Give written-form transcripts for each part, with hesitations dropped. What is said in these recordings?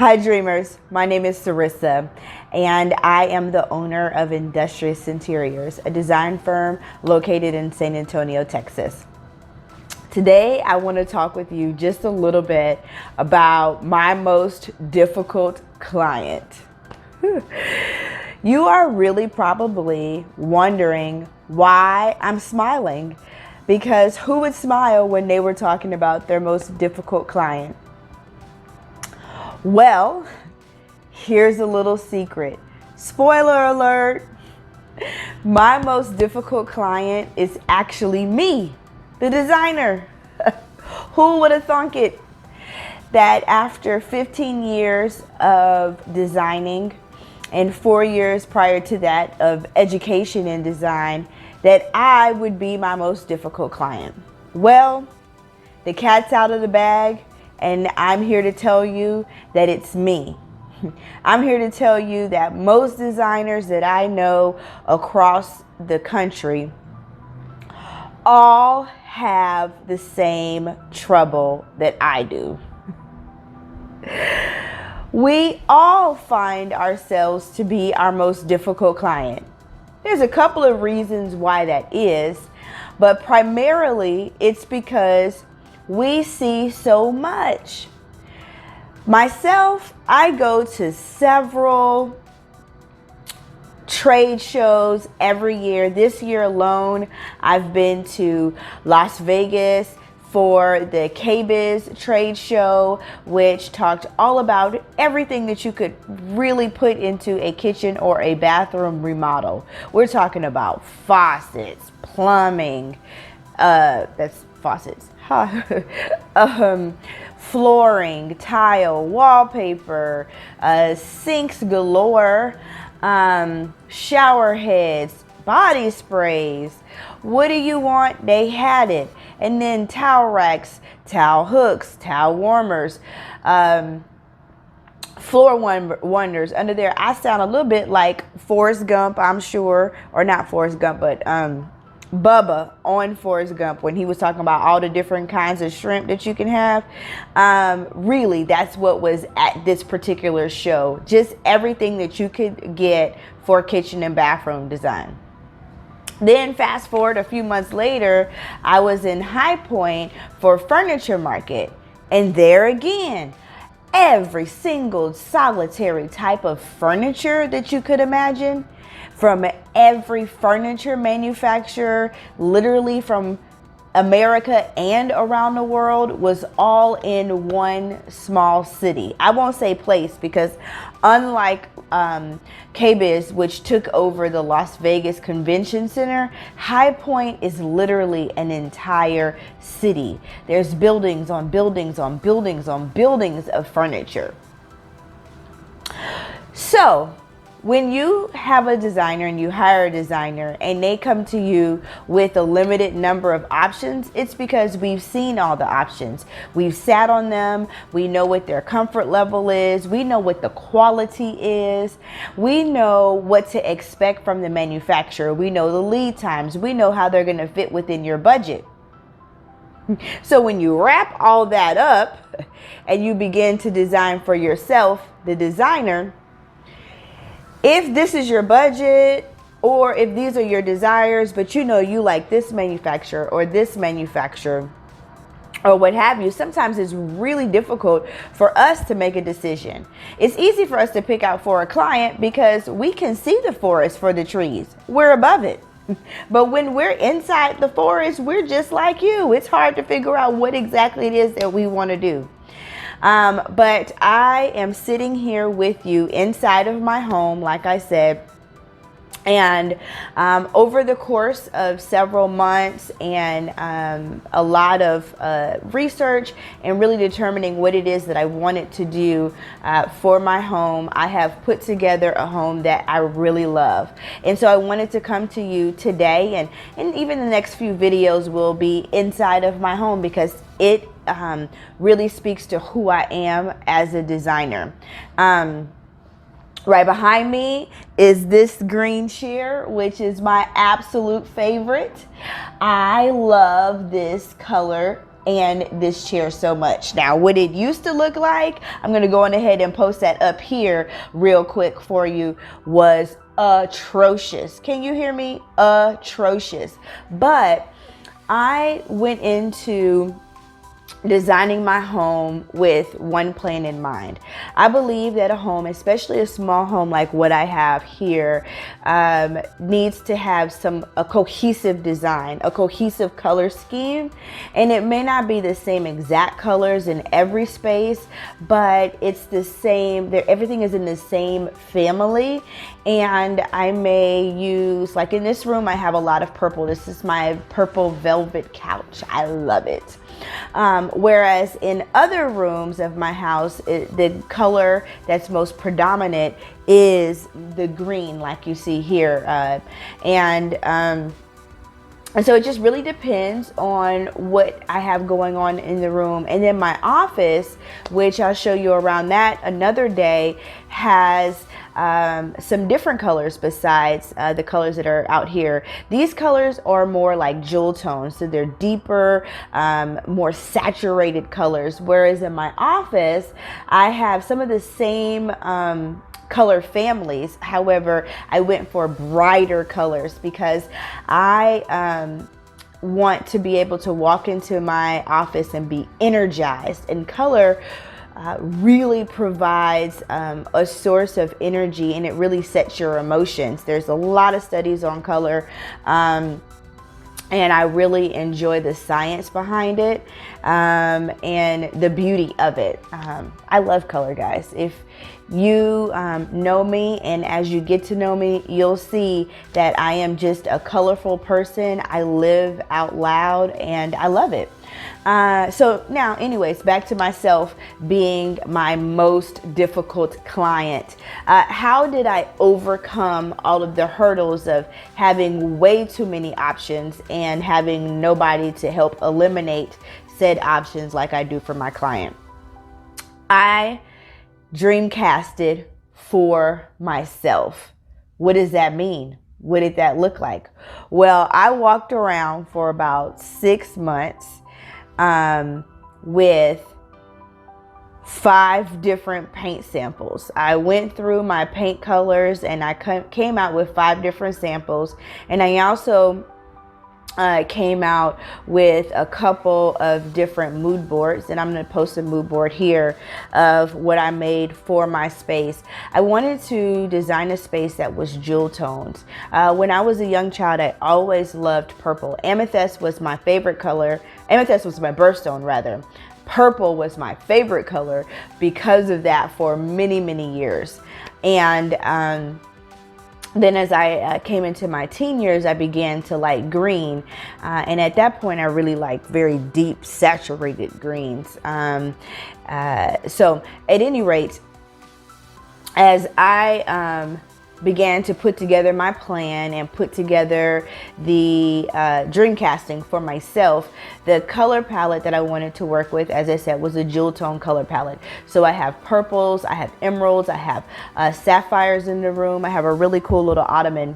Hi dreamers, my name is Sarissa and I am the owner of Industrious Interiors, a design firm located in San Antonio, Texas. Today I want to talk with you just a little bit about my most difficult client. You are really probably wondering why I'm smiling, because who would smile when they were talking about their most difficult client? Well, here's a little secret. Spoiler alert, my most difficult client is actually me, the designer. Who would have thunk it that after 15 years of designing and 4 years prior to that of education in design, that I would be my most difficult client? Well, the cat's out of the bag. And I'm here to tell you that it's me. I'm here to tell you that most designers that I know across the country all have the same trouble that I do. We all find ourselves to be our most difficult client. There's a couple of reasons why that is, but primarily it's because we see so much. Myself, I go to several trade shows every year. This year alone, I've been to Las Vegas for the KBIS trade show, which talked all about everything that you could really put into a kitchen or a bathroom remodel. We're talking about faucets, plumbing, that's faucets, flooring, tile, wallpaper, sinks galore, shower heads, body sprays. What do you want? They had it. And then towel racks, towel hooks, towel warmers, floor wonders under there. I sound a little bit like Forrest Gump, I'm sure, or not Forrest Gump, but Bubba on Forrest Gump when he was talking about all the different kinds of shrimp that you can have. Really, that's what was at this particular show. Just everything that you could get for kitchen and bathroom design. Then fast forward a few months later, I was in High Point for Furniture Market. And there again, every single solitary type of furniture that you could imagine, from every furniture manufacturer, literally from America and around the world, was all in one small city. I won't say place, because unlike KBIS, which took over the Las Vegas Convention Center, High Point is literally an entire city. There's buildings on buildings on buildings on buildings of furniture. So when you have a designer and you hire a designer and they come to you with a limited number of options, it's because we've seen all the options. We've sat on them. We know what their comfort level is. We know what the quality is. We know what to expect from the manufacturer. We know the lead times. We know how they're going to fit within your budget. So when you wrap all that up and you begin to design for yourself, the designer, if this is your budget, or if these are your desires, but you know you like this manufacturer or this manufacturer or what have you, sometimes it's really difficult for us to make a decision. It's easy for us to pick out for a client because we can see the forest for the trees. We're above it. But when we're inside the forest, we're just like you. It's hard to figure out what exactly it is that we want to do. But I am sitting here with you inside of my home, like I said, and over the course of several months and a lot of research and really determining what it is that I wanted to do for my home, I have put together a home that I really love. And so I wanted to come to you today, and even the next few videos will be inside of my home, because it really speaks to who I am as a designer. Right behind me is this green chair, which is my absolute favorite. I love this color and this chair so much. Now, what it used to look like, I'm going to go on ahead and post that up here real quick for you, was atrocious. Can you hear me? Atrocious. But I went into designing my home with one plan in mind. I believe that a home, especially a small home like what I have here, needs to have a cohesive design, a cohesive color scheme. And it may not be the same exact colors in every space, but it's the same. Everything is in the same family. And I may use, like in this room, I have a lot of purple. This is my purple velvet couch. I love it. Whereas in other rooms of my house, the color that's most predominant is the green, like you see here. And so it just really depends on what I have going on in the room. And then my office, which I'll show you around that another day, has some different colors besides the colors that are out here. These colors are more like jewel tones, so they're deeper, more saturated colors. Whereas in my office, I have some of the same color families. However, I went for brighter colors because I want to be able to walk into my office and be energized. And color really provides a source of energy, and it really sets your emotions. There's a lot of studies on color, and I really enjoy the science behind it, and the beauty of it. I love color, guys. If you know me, and as you get to know me, you'll see that I am just a colorful person. I live out loud, and I love it. So now, anyways, back to myself being my most difficult client. How did I overcome all of the hurdles of having way too many options and having nobody to help eliminate said options like I do for my client? I dreamcasted for myself. What does that mean? What did that look like? Well, I walked around for about 6 months with 5 different paint samples. I went through my paint colors and I came out with 5 different samples. And I also came out with a couple of different mood boards, and I'm going to post a mood board here of what I made for my space. I wanted to design a space that was jewel tones. When I was a young child, I always loved purple. Amethyst was my favorite color. Amethyst was my birthstone, rather. Purple was my favorite color because of that for many, many years. And then as I came into my teen years, I began to like green. And at that point, I really liked very deep, saturated greens. So at any rate, as I began to put together my plan and put together the dream casting for myself, the color palette that I wanted to work with, as I said, was a jewel tone color palette. So I have purples, I have emeralds, I have sapphires in the room. I have a really cool little ottoman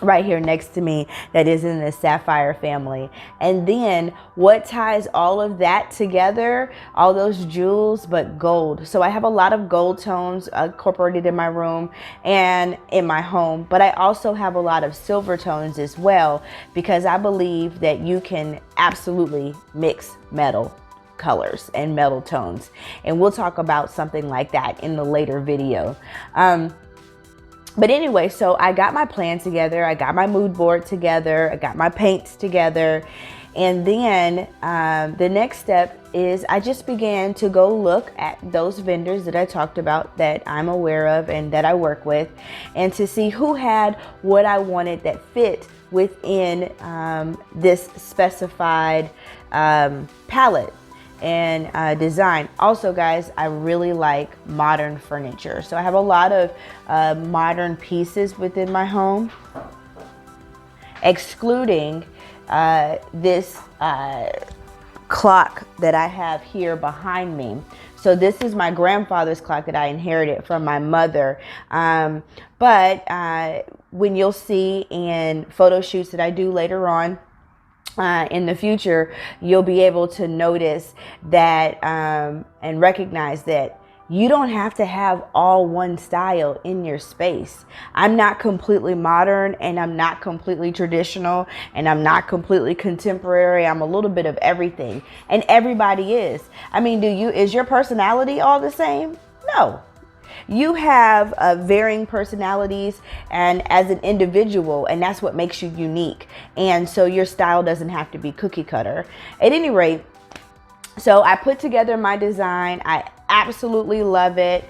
right here next to me that is in the sapphire family. And then what ties all of that together, all those jewels, but gold. So I have a lot of gold tones incorporated in my room and in my home, but I also have a lot of silver tones as well, because I believe that you can absolutely mix metal colors and metal tones. And we'll talk about something like that in the later video. But anyway, so I got my plan together, I got my mood board together, I got my paints together, and then the next step is I just began to go look at those vendors that I talked about that I'm aware of and that I work with, and to see who had what I wanted that fit within this specified palette and design. Also, guys, I really like modern furniture. So I have a lot of modern pieces within my home, excluding this clock that I have here behind me. So this is my grandfather's clock that I inherited from my mother. But when you'll see in photo shoots that I do later on, in the future, you'll be able to notice that and recognize that you don't have to have all one style in your space. I'm not completely modern, and I'm not completely traditional, and I'm not completely contemporary. I'm a little bit of everything, and everybody is. I mean, is your personality all the same? No. You have varying personalities and as an individual, and that's what makes you unique. And so your style doesn't have to be cookie cutter. At any rate, so I put together my design. I absolutely love it.